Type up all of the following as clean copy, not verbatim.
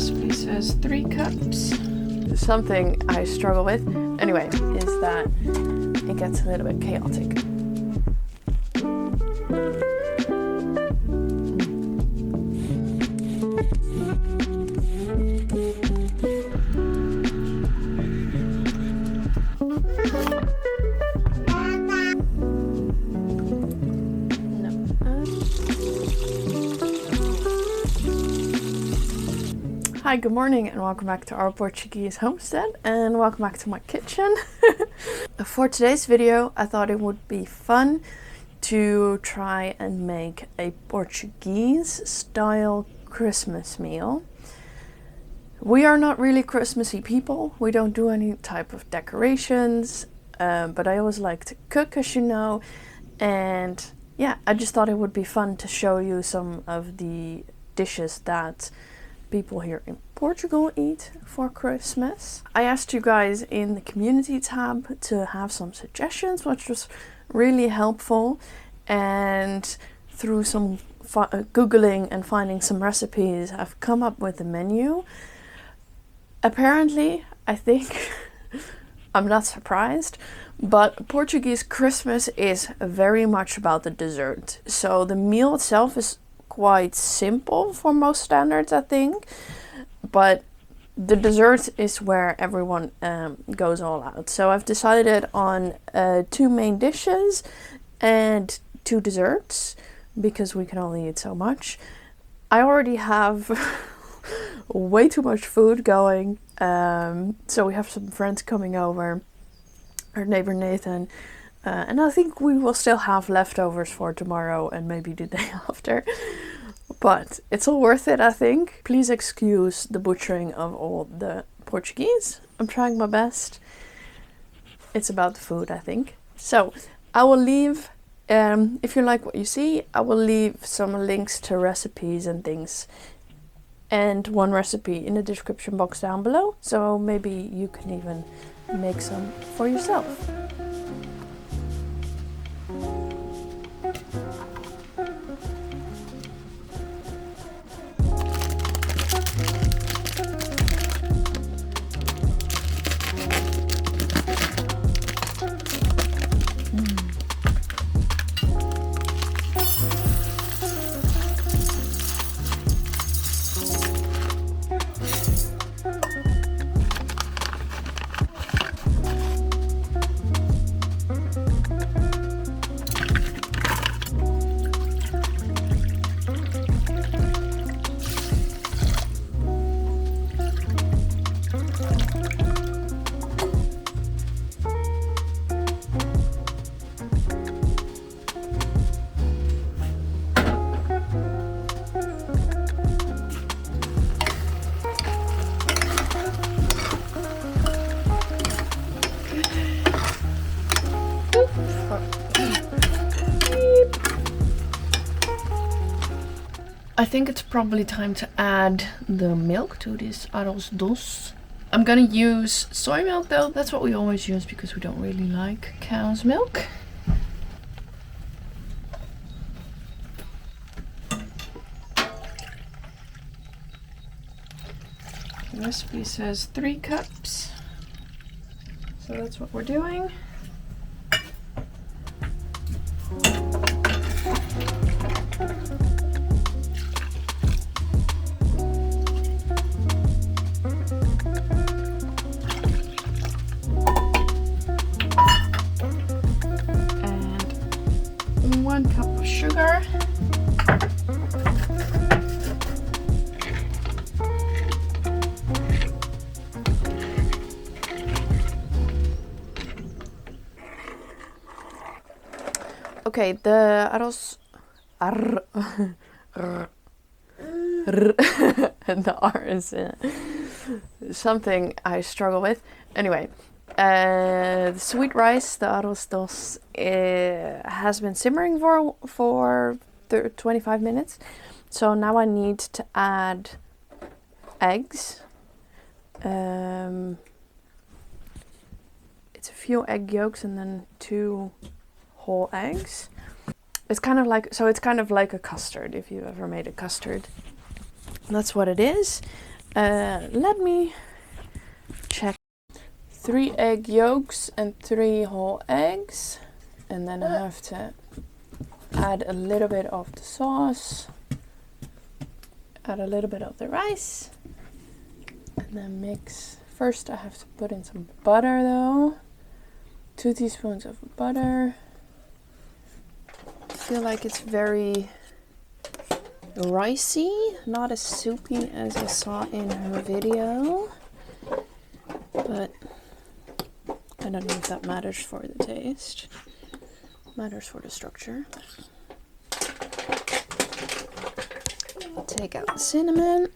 recipe says 3 cups. Something I struggle with, anyway, is that it gets a little bit chaotic. Hi, good morning and welcome back to our Portuguese homestead and welcome back to my kitchen. For today's video, I thought it would be fun to try and make a Portuguese style Christmas meal. We are not really Christmassy people. We don't do any type of decorations, but I always like to cook, as you know. And yeah, I just thought it would be fun to show you some of the dishes that people here in Portugal eat for Christmas. I asked you guys in the community tab to have some suggestions, which was really helpful, and through some googling and finding some recipes, I've come up with a menu. Apparently, I think I'm not surprised, but Portuguese Christmas is very much about the dessert. So the meal itself is quite simple for most standards, I think, but the dessert is where everyone goes all out. So I've decided on 2 main dishes and 2 desserts because we can only eat so much. I already have way too much food going, so we have some friends coming over, our neighbor Nathan, and I think we will still have leftovers for tomorrow and maybe the day after. But it's all worth it, I think. Please excuse the butchering of all the Portuguese. I'm trying my best. It's about the food, I think. So I will leave, if you like what you see, I will leave some links to recipes and things, and one recipe in the description box down below. So maybe you can even make some for yourself. I think it's probably time to add the milk to this Arroz doce. I'm gonna use soy milk though. That's what we always use because we don't really like cow's milk. The recipe says 3 cups. So that's what we're doing. And 1 cup of sugar. Okay, the arroz, and the R is something I struggle with. Anyway, the sweet rice, the arroz doce, has been simmering for 25 minutes. So now I need to add eggs. It's a few egg yolks and then 2 whole eggs. It's kind of like a custard, if you've ever made a custard. That's what it is. Let me check. 3 egg yolks and 3 whole eggs. And then I have to add a little bit of the sauce. Add a little bit of the rice. And then mix. First I have to put in some butter though. 2 teaspoons of butter. I feel like it's very ricey, not as soupy as I saw in her video. But I don't know if that matters for the taste. Matters for the structure. Take out the cinnamon.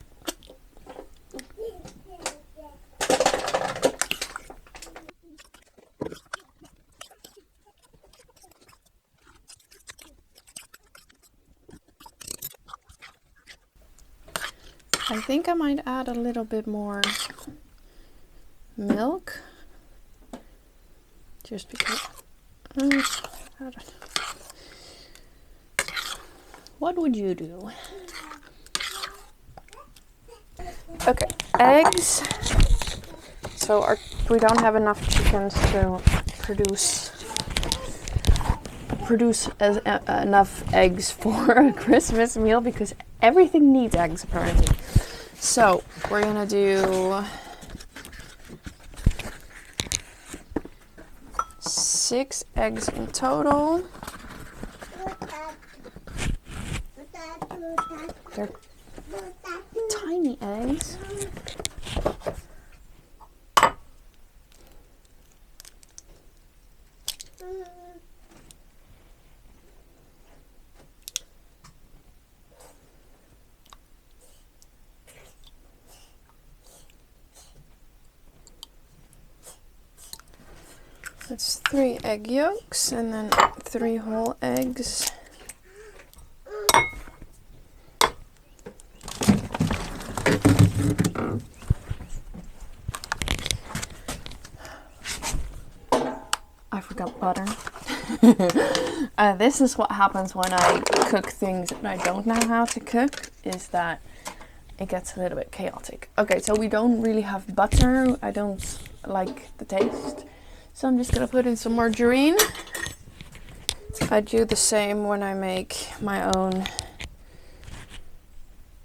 I think I might add a little bit more milk. Just because. What would you do? Okay, eggs. So we don't have enough chickens to produce enough eggs for a Christmas meal because everything needs eggs apparently. So we're gonna do 6 eggs in total. They're tiny eggs. That's 3 egg yolks and then 3 whole eggs. I forgot butter. This is what happens when I cook things that I don't know how to cook, is that it gets a little bit chaotic. Okay, so we don't really have butter. I don't like the taste. So I'm just gonna put in some margarine. I do the same when I make my own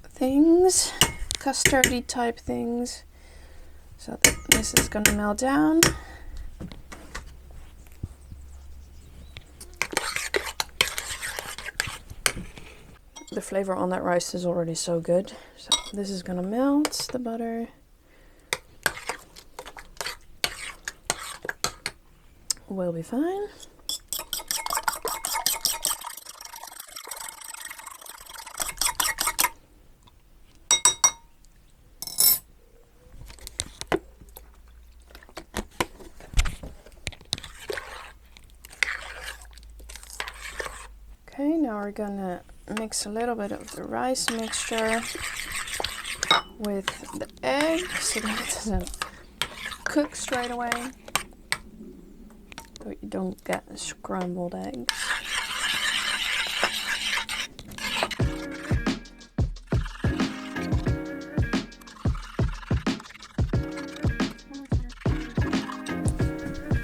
things, custardy type things. So this is gonna melt down. The flavor on that rice is already so good. So this is gonna melt the butter. Will be fine. Okay, now we're gonna mix a little bit of the rice mixture with the egg so that it doesn't cook straight away. So you don't get scrambled eggs.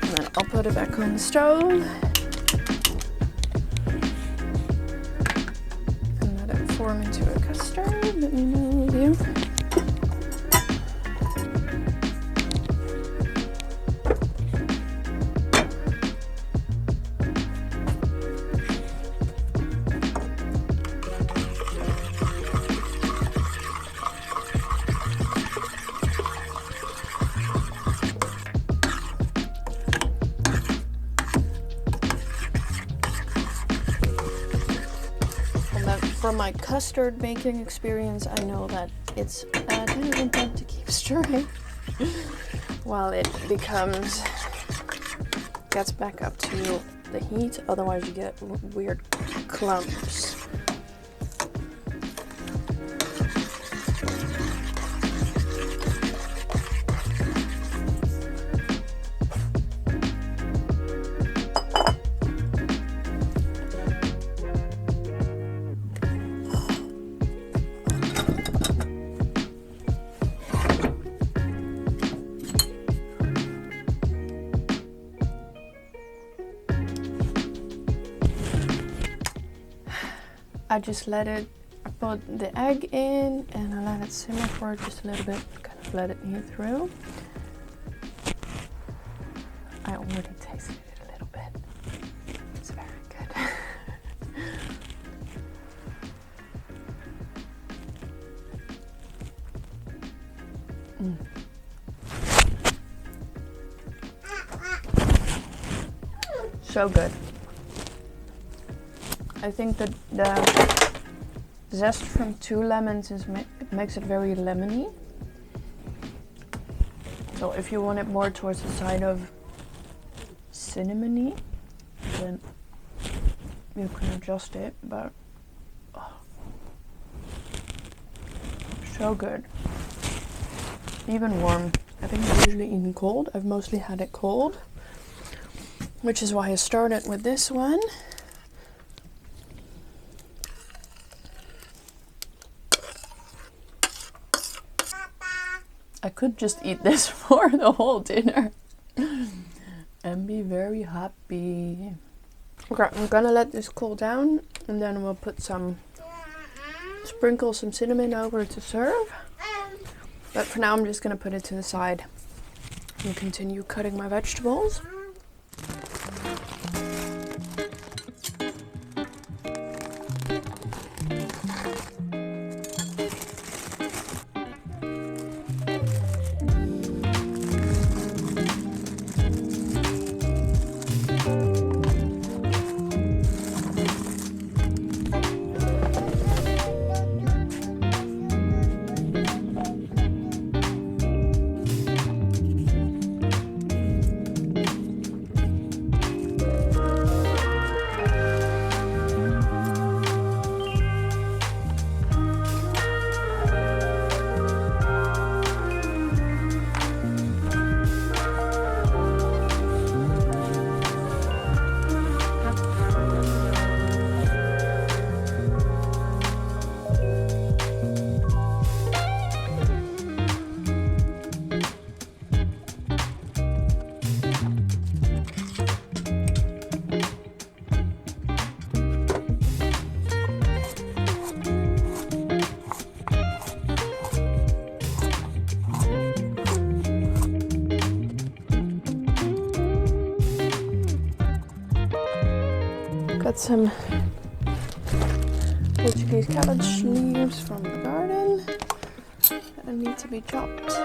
And then I'll put it back on the stove. And let it form into a custard. Let me move you. From my custard making experience, I know that it's kind of important to keep stirring while it gets back up to the heat, otherwise you get weird clumps. I just let it, I put the egg in and I let it simmer for just a little bit, kind of let it heat through. I already tasted it a little bit. It's very good. So good. I think that the zest from 2 lemons makes it very lemony. So if you want it more towards the side of cinnamony, then you can adjust it, but so good. Even warm. I think it's usually eaten cold. I've mostly had it cold, which is why I started with this one. I could just eat this for the whole dinner and be very happy. Okay, I'm gonna let this cool down and then we'll put sprinkle some cinnamon over to serve. But for now I'm just gonna put it to the side and continue cutting my vegetables. Got some Portuguese cabbage leaves from the garden that need to be chopped.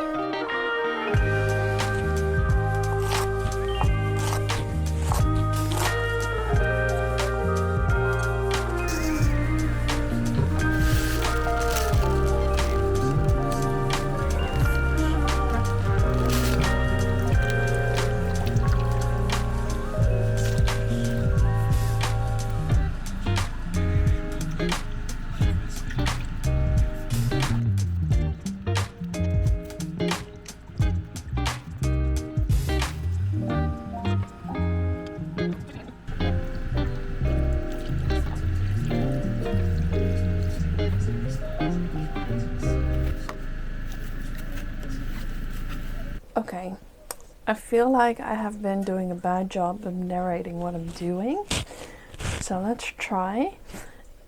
Okay, I feel like I have been doing a bad job of narrating what I'm doing, so let's try.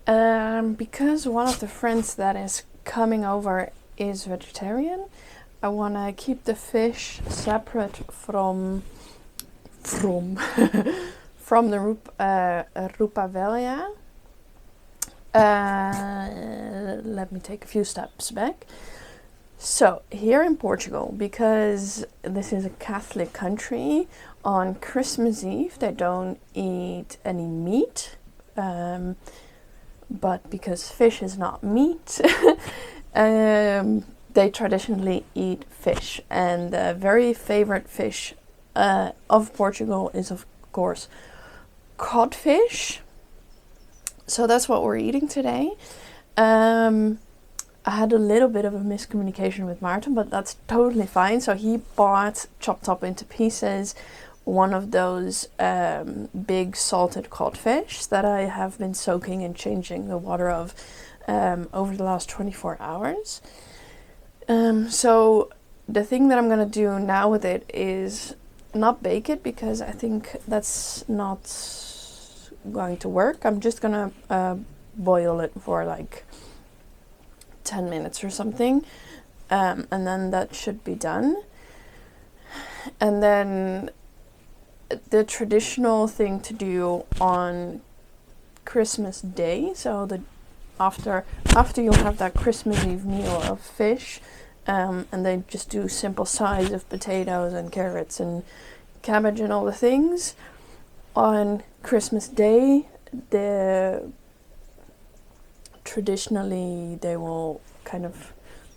Because one of the friends that is coming over is vegetarian, I want to keep the fish separate from the rupavellia. Let me take a few steps back. So here in Portugal, because this is a Catholic country, on Christmas Eve they don't eat any meat, but because fish is not meat, they traditionally eat fish. And the very favorite fish of Portugal is of course codfish. So that's what we're eating today. I had a little bit of a miscommunication with Maarten, but that's totally fine. So he bought, chopped up into pieces, one of those big salted codfish that I have been soaking and changing the water of over the last 24 hours. So the thing that I'm going to do now with it is not bake it, because I think that's not going to work. I'm just going to boil it for like 10 minutes or something, and then that should be done. And then the traditional thing to do on Christmas Day, so the after you'll have that Christmas Eve meal of fish, and they just do simple sides of potatoes and carrots and cabbage and all the things. On Christmas Day, traditionally they will kind of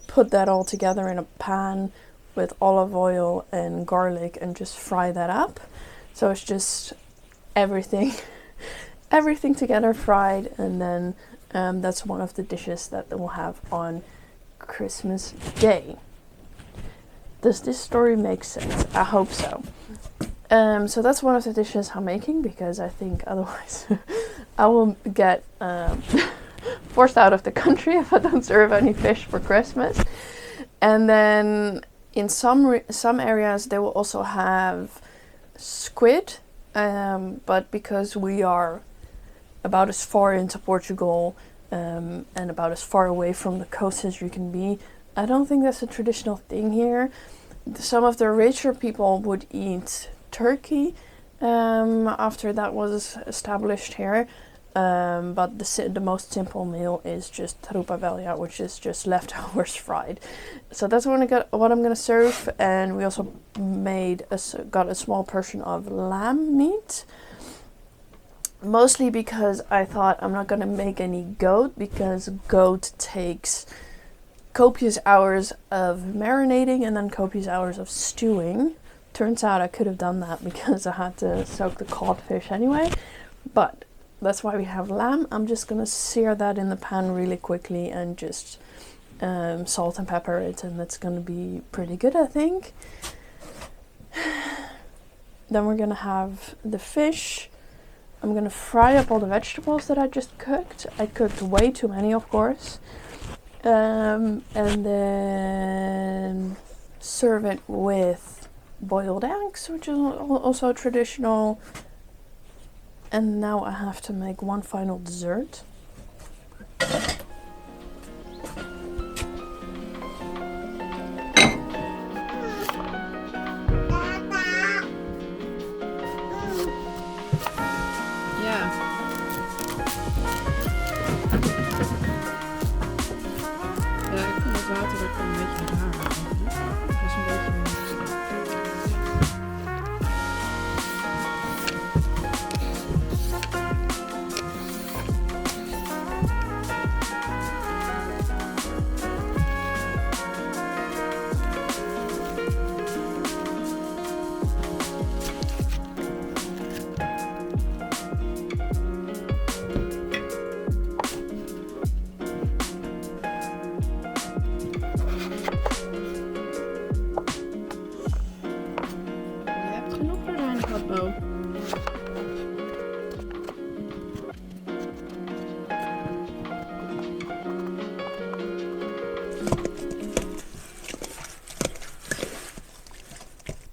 put that all together in a pan with olive oil and garlic and just fry that up. So it's just everything together fried, and then that's one of the dishes that they will have on Christmas Day. Does this story make sense? I hope so. So that's one of the dishes I'm making, because I think otherwise I will get forced out of the country if I don't serve any fish for Christmas. And then in some areas they will also have squid, but because we are about as far into Portugal and about as far away from the coast as you can be, I don't think that's a traditional thing here. Some of the richer people would eat turkey after that was established here, but the most simple meal is just trupa velha, which is just leftovers fried. So that's what I'm gonna serve. And we also got a small portion of lamb meat, mostly because I thought I'm not gonna make any goat, because goat takes copious hours of marinating and then copious hours of stewing. Turns out I could have done that because I had to soak the codfish anyway, but that's why we have lamb. I'm just gonna sear that in the pan really quickly and just salt and pepper it, and that's gonna be pretty good, I think. Then we're gonna have the fish. I'm gonna fry up all the vegetables that I just cooked. I cooked way too many, of course. And then serve it with boiled eggs, which is also traditional. And now I have to make one final dessert.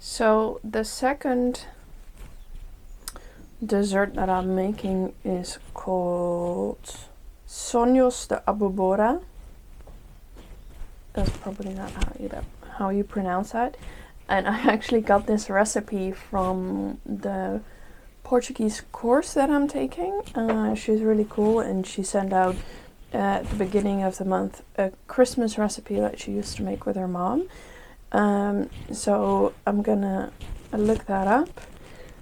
So the second dessert that I'm making is called Sonos de Abobora. That's probably not how you pronounce that. And I actually got this recipe from the Portuguese course that I'm taking. She's really cool, and she sent out at the beginning of the month a Christmas recipe that she used to make with her mom. So I'm gonna look that up.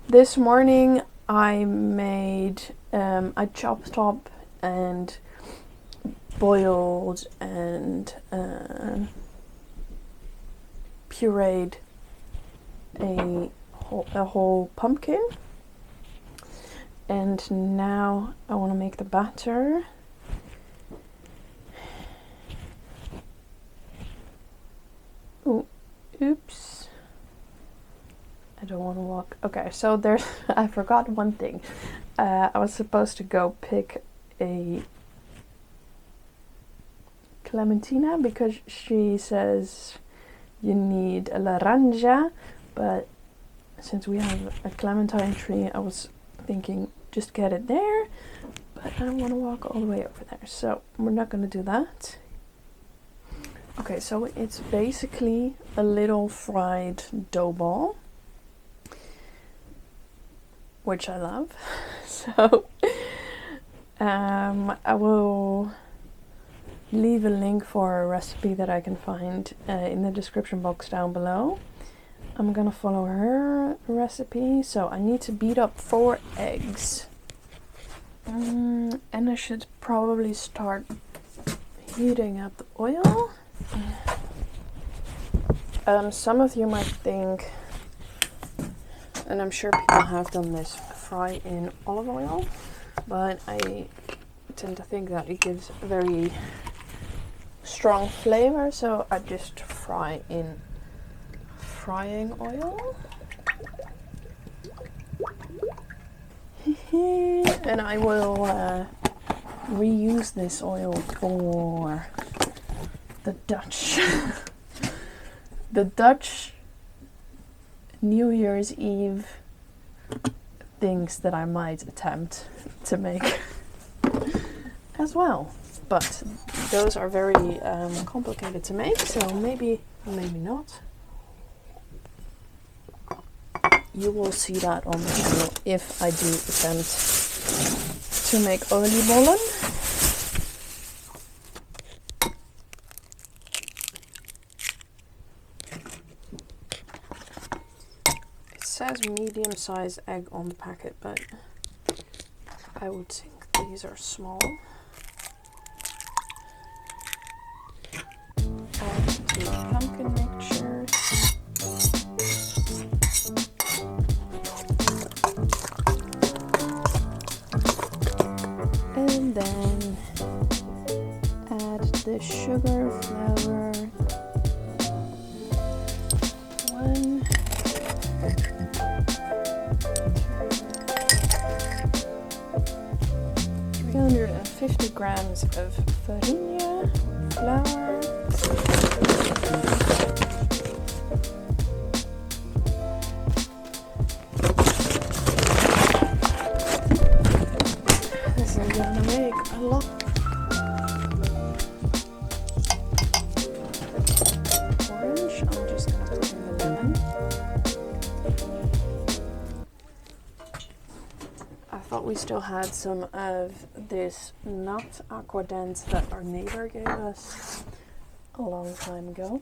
This morning I chopped up and boiled and pureed a whole pumpkin, and now I want to make the batter. Oops. I don't want to walk. Okay, so I forgot one thing. I was supposed to go pick a clementina because she says you need a laranja, but since we have a clementine tree, I was thinking just get it there, but I don't want to walk all the way over there, so we're not going to do that. Okay, so it's basically a little fried dough ball, which I love. So I will leave a link for a recipe that I can find in the description box down below. I'm gonna follow her recipe. So I need to beat up 4 eggs. And I should probably start heating up the oil. Some of you might think, and I'm sure people have done this, fry in olive oil, but I tend to think that it gives a very strong flavor, so I just fry in frying oil. And I will reuse this oil for the Dutch the Dutch New Year's Eve things that I might attempt to make as well, but those are very complicated to make, so maybe not. You will see that on the channel if I do attempt to make oliebollen. It says medium-sized egg on the packet, but I would think these are small. Add the pumpkin mixture. And then add the sugar, flour, 350 grams of farina, flour, this is gonna make a lot. Orange, I'm just gonna put in the lemon. I thought we still had some of this nut aquadent that our neighbor gave us a long time ago,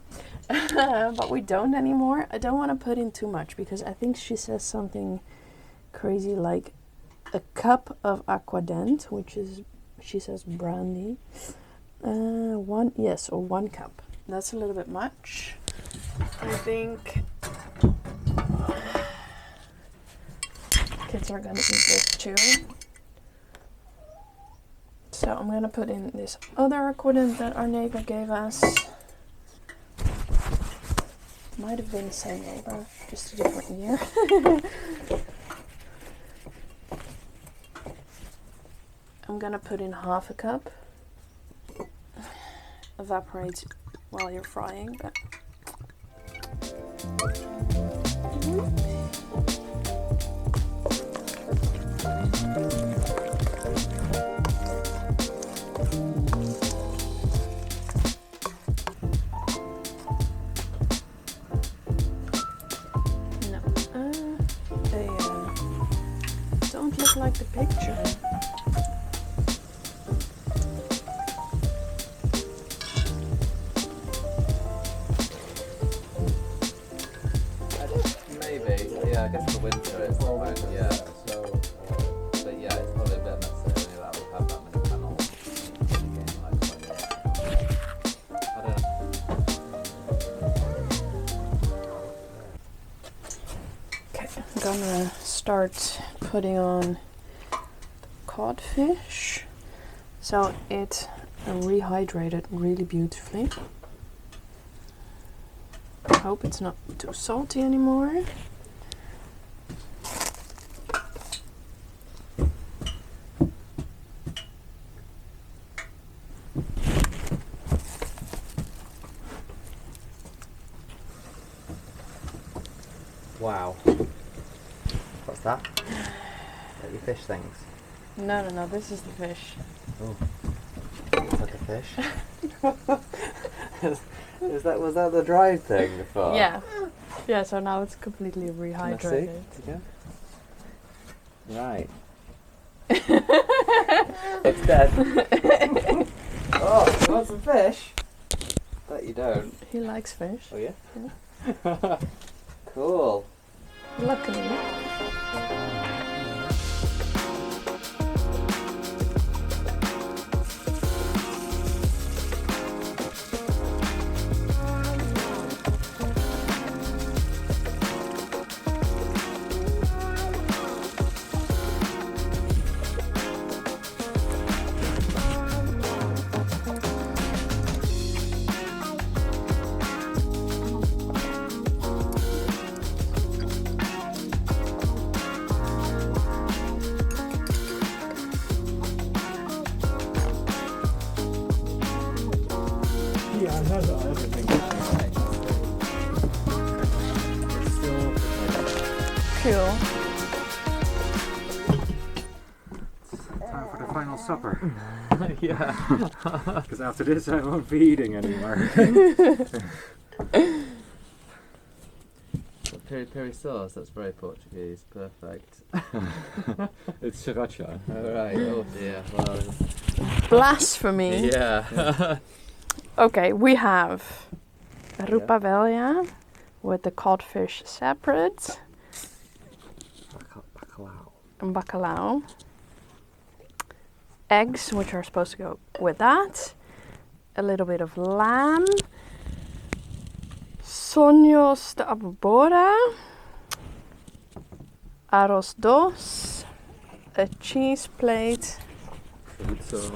but we don't anymore. I don't want to put in too much because I think she says something crazy like a cup of aquadent, which is, she says, brandy. 1 cup. That's a little bit much. I think kids are gonna eat this too. So I'm gonna put in this other aquadent that our neighbor gave us. Might have been the same neighbor, just a different year. I'm gonna put in 1/2 cup. Evaporates while you're frying, but they don't look like the picture. Yeah, I guess the winter it's fine, yeah. So, but yeah, it's probably a bit messy anyway that we'll have that many panels in the game, like, I don't know. Okay, I'm gonna start putting on codfish. So it rehydrated really beautifully. I hope it's not too salty anymore. Wow. What's that? Like your fish things? No, this is the fish. Oh. Is that the fish? Was that the dried thing before? Yeah. Yeah, so now it's completely Can I rehydrated. see again? Right. It's dead. Oh, you want some fish? Bet you don't. He likes fish. Oh yeah? Cool. Luckily. Yeah, I had everything. Cool. Time for the final supper. Yeah. Because after this I won't be eating anymore. Peri peri sauce, that's very Portuguese. Perfect. It's sriracha. Alright, oh dear. Well, Blasphemy. yeah. Okay, we have rupavelja with the codfish separate. Bacalhau. And bacalhau. Eggs, which are supposed to go with that. A little bit of lamb. Sonos de Abobora. Arroz, doce. A cheese plate. Chorizo.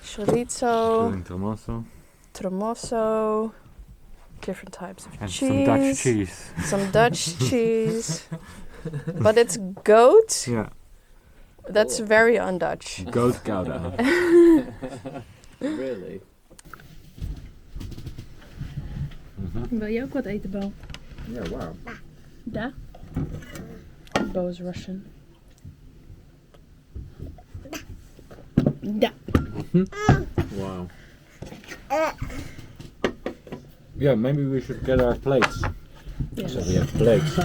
Chorizo. Tomato. Tremoso. Different types of And cheese. some Dutch cheese. Some Dutch cheese. But it's goat. Yeah. That's Cool. very un-Dutch. Goat gouda. Really? Wil je ook wat eten, Bo? Yeah, wow. Da? Bo is Russian. Da. Wow. Yeah, maybe we should get our plates. Yes. So we have plates.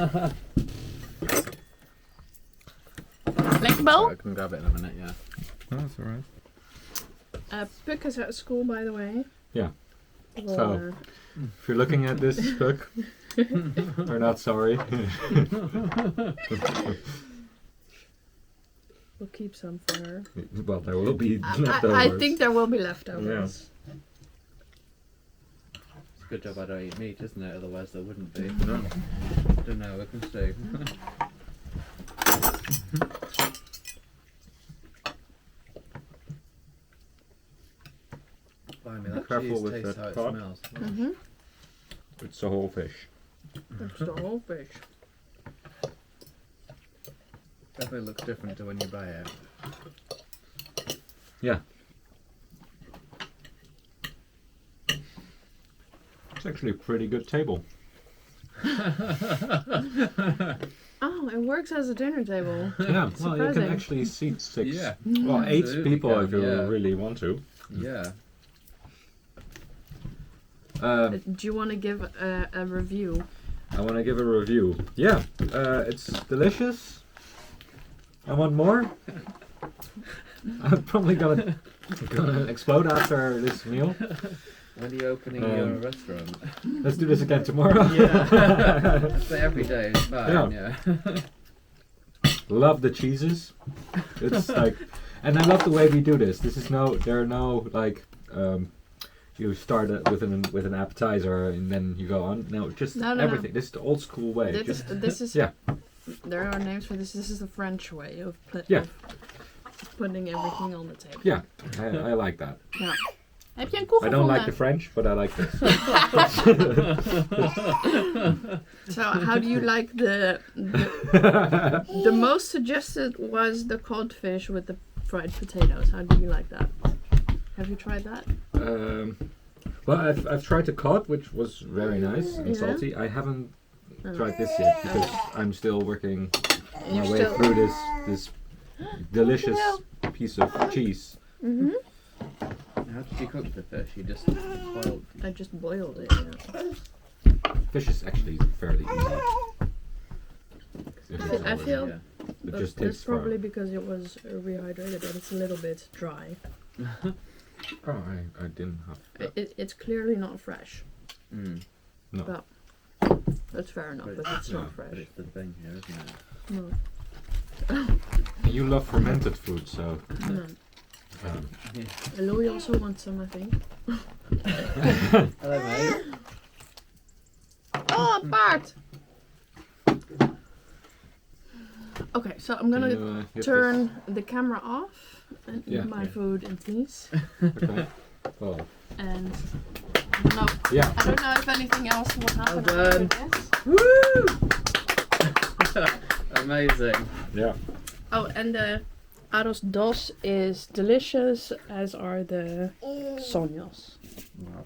Lekker, Bo? I can grab it in a minute, yeah. That's alright. Puck is at school, by the way. Yeah. We'll, So. If you're looking at this book, we're not sorry. we'll keep some for her. Well, there will be I leftovers. think there will be leftovers. It's a good job I don't eat meat, isn't it? Otherwise there wouldn't be. No. Don't know, we can see. Blimey, that Careful cheese with tastes that how it pot. smells. Mm-hmm. It's the whole fish. That's the whole fish. Definitely looks different to when you buy it. Yeah. It's actually a pretty good table. Oh, it works as a dinner table. Yeah, well, you can Surprising. actually seat six. Yeah. Well, 8 Absolutely people can, if you yeah. really want to. Yeah. Do you want to give a review? I want to give a review. Yeah, it's delicious. I want more. I'm probably gonna explode after this meal. When are you opening your restaurant? Let's do this again tomorrow. Yeah. So every day is fine, yeah. Love the cheeses. It's like, and I love the way we do this. There are no like, you start it with an appetizer and then you go on. No, just No. everything. This is the old school way. This is yeah. There are names for this. This is the French way of, Yeah. of putting everything on the table. Yeah, I like that. Ja. Heb je een koe I don't like the gevonden? French, but I like this. So how do you like the most suggested was the codfish with the fried potatoes. How do you like that? Have you tried that? Well, I've tried the cod, which was very nice and Yeah. salty. I haven't tried this yet because I'm still working my way You're through this delicious piece of cheese. Mm-hmm. How did you cook the fish? You just boiled. I just boiled it. Yeah. Fish is actually fairly easy. I feel Yeah. It just that's takes probably because it was rehydrated, but it's a little bit dry. Oh, I didn't have that. It's clearly not fresh. Mm. No. But that's fair enough, but it's not But fresh. it's the thing here, isn't it? No. You love fermented food, so No. Louis also wants some, I think. Hello, mate. Oh, Bart! Okay, so I'm gonna you get turn the camera off and eat Yeah. my food in peace. this? Okay. Well, And I don't know. yeah. I don't know if anything else will happen Well after done. this. Amazing. Yeah. Oh, and the Arroz doce is delicious, as are the Sonos. Well,